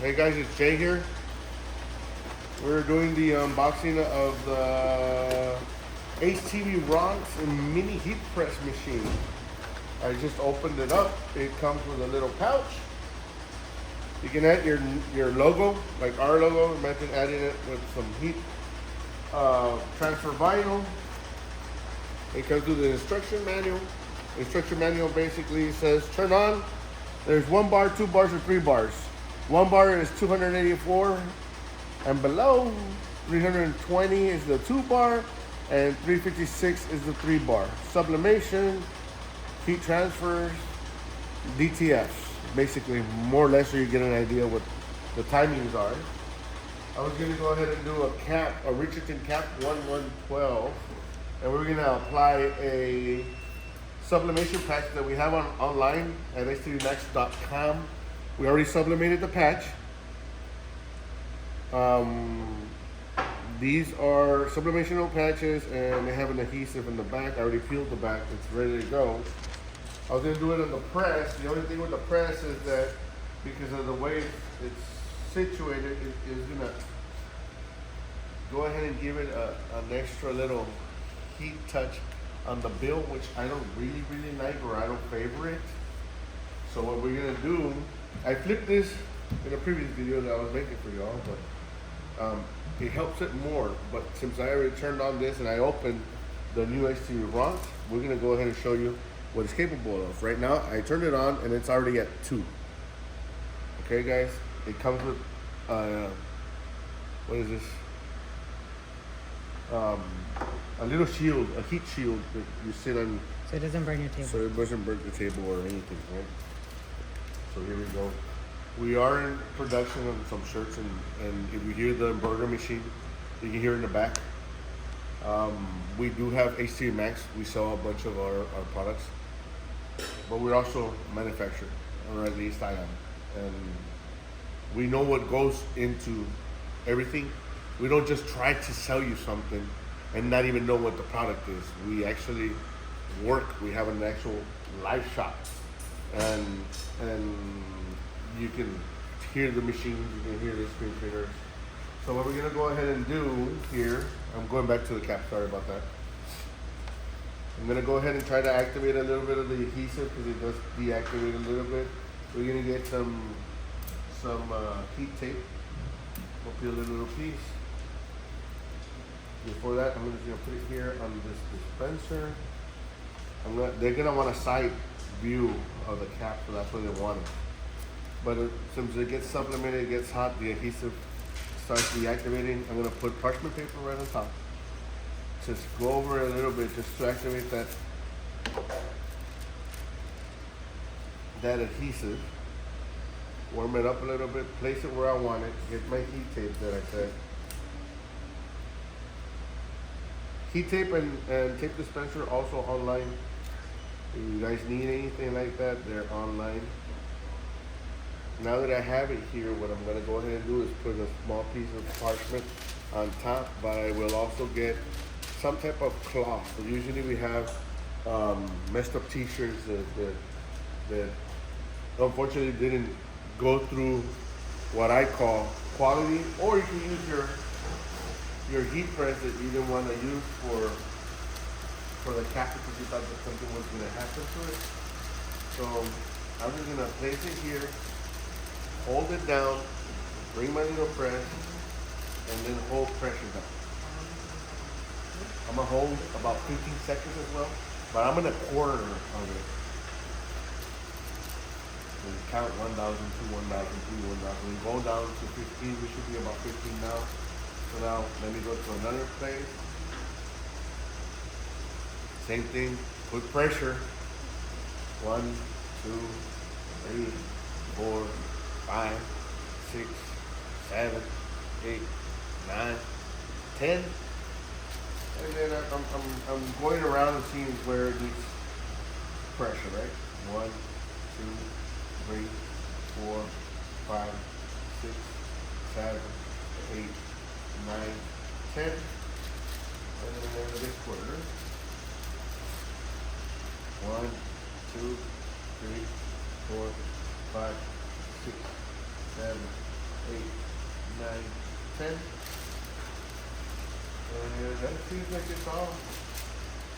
Hey guys, it's Jay here. We're doing the unboxing of the HTVRont and mini heat press machine. I just opened it up. It comes with a little pouch. You can add your logo, like our logo. Imagine adding it with some heat transfer vinyl. It comes with the instruction manual. The instruction manual basically says turn on. There's 1 bar, 2 bars, or 3 bars. 1 bar is 284 and below. 320 is the 2 bar, and 356 is the 3 bar. Sublimation, heat transfers, DTFs. Basically, more or less, so you get an idea what the timings are. I was gonna go ahead and do a Richardson cap 1112, and we're gonna apply a sublimation patch that we have online at HTVmax.com. We already sublimated the patch. These are sublimational patches, and they have an adhesive in the back. I already peeled the back, it's ready to go. I was gonna do it on the press. The only thing with the press is that because of the way it's situated, it is gonna go ahead and give it an extra little heat touch on the bill, which I don't really like, or I don't favor it. So what we're gonna do, I flipped this in a previous video that I was making for y'all, but it helps it more. But since I already turned on this and I opened the new HTVRont, we're gonna go ahead and show you what it's capable of. Right now, I turned it on and it's already at 2. Okay, guys, it comes with what is this? A little shield, a heat shield that you sit on, so it doesn't burn your table. so it doesn't burn the table or anything, right? So here we go. We are in production of some shirts, and if you hear the embroidery machine, you can hear it in the back. We do have HTV Max. We sell a bunch of our products, but we're also manufactured, or at least I am. And we know what goes into everything. We don't just try to sell you something and not even know what the product is. We actually work. We have an actual live shop, and you can hear the machines, you can hear the screen printers. So what we're gonna go ahead and do here, I'm going back to the cap, sorry about that. I'm gonna go ahead and try to activate a little bit of the adhesive because it does deactivate a little bit. We're gonna get some heat tape. We'll peel a little piece. Before that, I'm just gonna put it here on this dispenser. They're gonna want a side view of the cap, so that's what they want it. But since it gets sublimated, it gets hot, the adhesive starts deactivating. I'm gonna put parchment paper right on top. Just go over it a little bit just to activate that adhesive. Warm it up a little bit, place it where I want it, get my heat tape that I said. Heat tape and tape dispenser also online. If you guys need anything like that, they're online. Now that I have it here, what I'm gonna go ahead and do is put a small piece of parchment on top, but I will also get some type of cloth. So usually we have messed up t-shirts that unfortunately didn't go through what I call quality, or you can use your heat press that you didn't want to use for the cap because you thought that something was gonna happen to it. So I'm just gonna place it here, hold it down, bring my little press, and then hold pressure down. I'm gonna hold about 15 seconds as well, but I'm in a corner of it. So you count 1,000, 2, 1,000, 3, 1,000. We go down to 15. We should be about 15 now. So now let me go to another place. Same thing. Put pressure. 1, 2, 3, 4, 5, 6, 7, 8, 9, 10. And then I'm going around and seeing where it needs pressure, right? 1, 2, 3, 4, 5, 6, 7, 8, 9, 10. And then this quarter. 1, 2, 3, 4, 5, 6, 7, 10. And that seems like it's all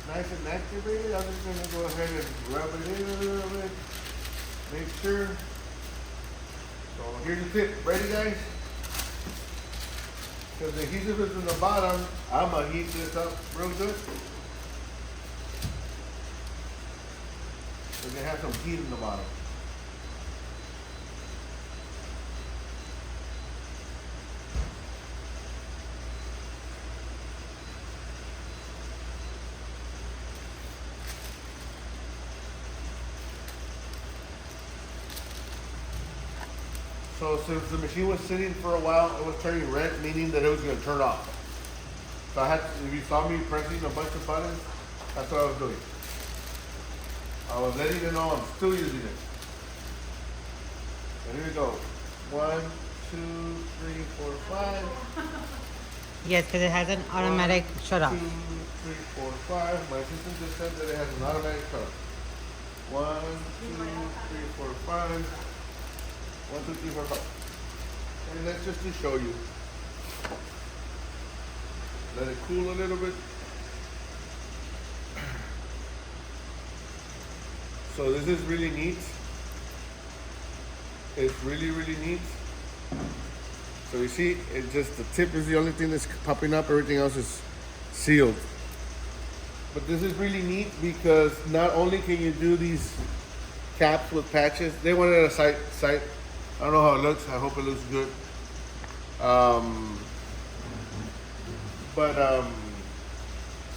nice and activated. I'm just going to go ahead and rub it in a little bit. Make sure. So here's the tip. Ready, guys? Because the adhesive is in the bottom, I'm going to heat this up real good. Because they have some heat in the bottom. So since the machine was sitting for a while, it was turning red, meaning that it was going to turn off. So I had to, if you saw me pressing a bunch of buttons, that's what I was doing. I was letting you know I'm still using it. And here we go. 1, 2, 3, 4, 5. Yes, because it has an automatic shut off. 2, 3, 4, 5. My assistant just said that it has an automatic shut off. 1, 2, 3, 4, 5. 1, 2, 3, 4, 5. And that's just to show you. Let it cool a little bit. So this is really neat. It's really, really neat. So you see, it just, the tip is the only thing that's popping up. Everything else is sealed. But this is really neat because not only can you do these caps with patches, they wanted a site. I don't know how it looks. I hope it looks good.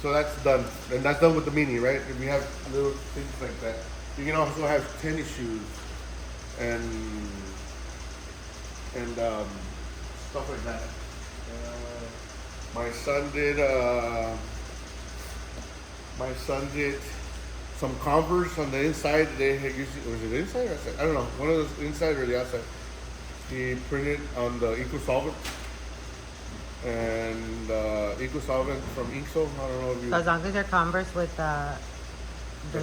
So that's done. And that's done with the Mini, right? If you have little things like that. You can also have tennis shoes and stuff like that. My son did some Converse on the inside. They had usually, was it inside or outside? I don't know. One of those inside or the outside. He printed on the Eco Solvent and Eco Solvent from Inkso. I don't know if you. So as long as they're Converse with the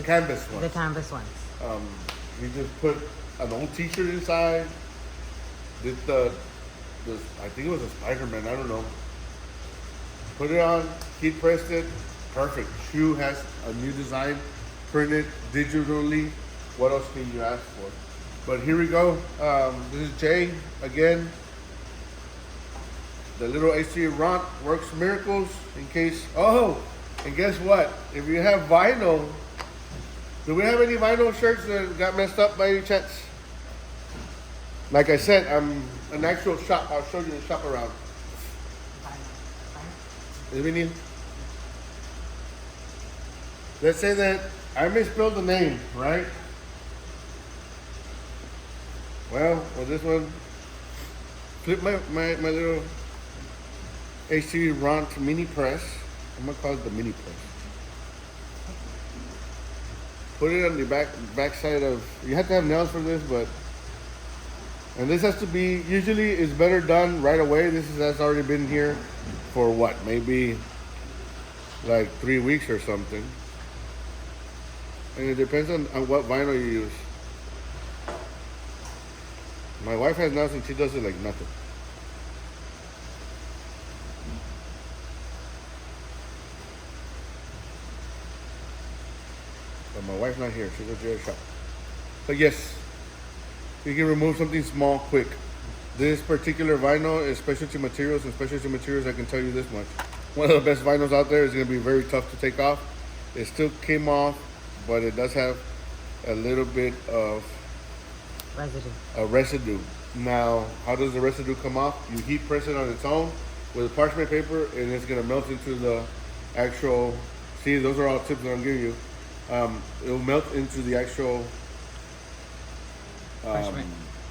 canvas ones. The canvas ones. He just put an old T-shirt inside. Did the I think it was a Spider-Man. I don't know. Put it on. Heat pressed it. Perfect. Shoe has a new design. Printed digitally. What else can you ask for? But here we go. This is Jay again. The little HTVRont works miracles in case. Oh, and guess what? If you have vinyl, do we have any vinyl shirts that got messed up by any chance? Like I said, I'm an actual shop. I'll show you the shop around. Is we need? Let's say that I misspelled the name, right? Well, with this one, flip my little HTVRont mini press. I'm gonna call it the mini press. Put it on the back side of. You have to have nails for this, but and this has to be. Usually, it's better done right away. Has already been here for what? Maybe like 3 weeks or something. And it depends on what vinyl you use. My wife has nails and she does it like nothing. But my wife's not here. She's at the shop. But yes, you can remove something small quick. This particular vinyl is specialty materials, and specialty materials, I can tell you this much. One of the best vinyls out there is going to be very tough to take off. It still came off, but it does have a little bit of residue. Now, how does the residue come off? You heat press it on its own with parchment paper, and it's going to melt into the actual. See, those are all tips that I'm giving you. It will melt into the actual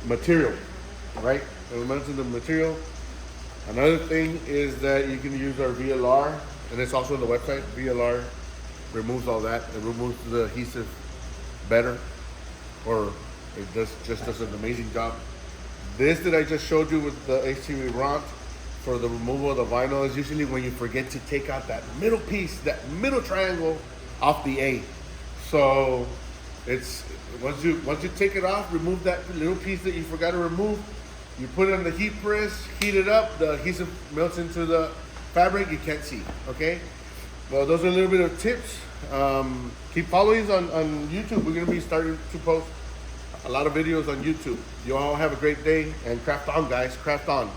material, right? It will melt into the material. Another thing is that you can use our VLR, and it's also on the website. VLR removes all that. It removes the adhesive better, or it just does an amazing job. This that I just showed you with the HTVRont for the removal of the vinyl is usually when you forget to take out that middle piece, that middle triangle off the A. So it's once you take it off, remove that little piece that you forgot to remove, You put it on the heat press, heat it up, the adhesive melts into the fabric, you can't see, okay? Well, those are a little bit of tips. Keep following us on YouTube. We're gonna be starting to post a lot of videos on YouTube. You all have a great day, and craft on, guys, craft on.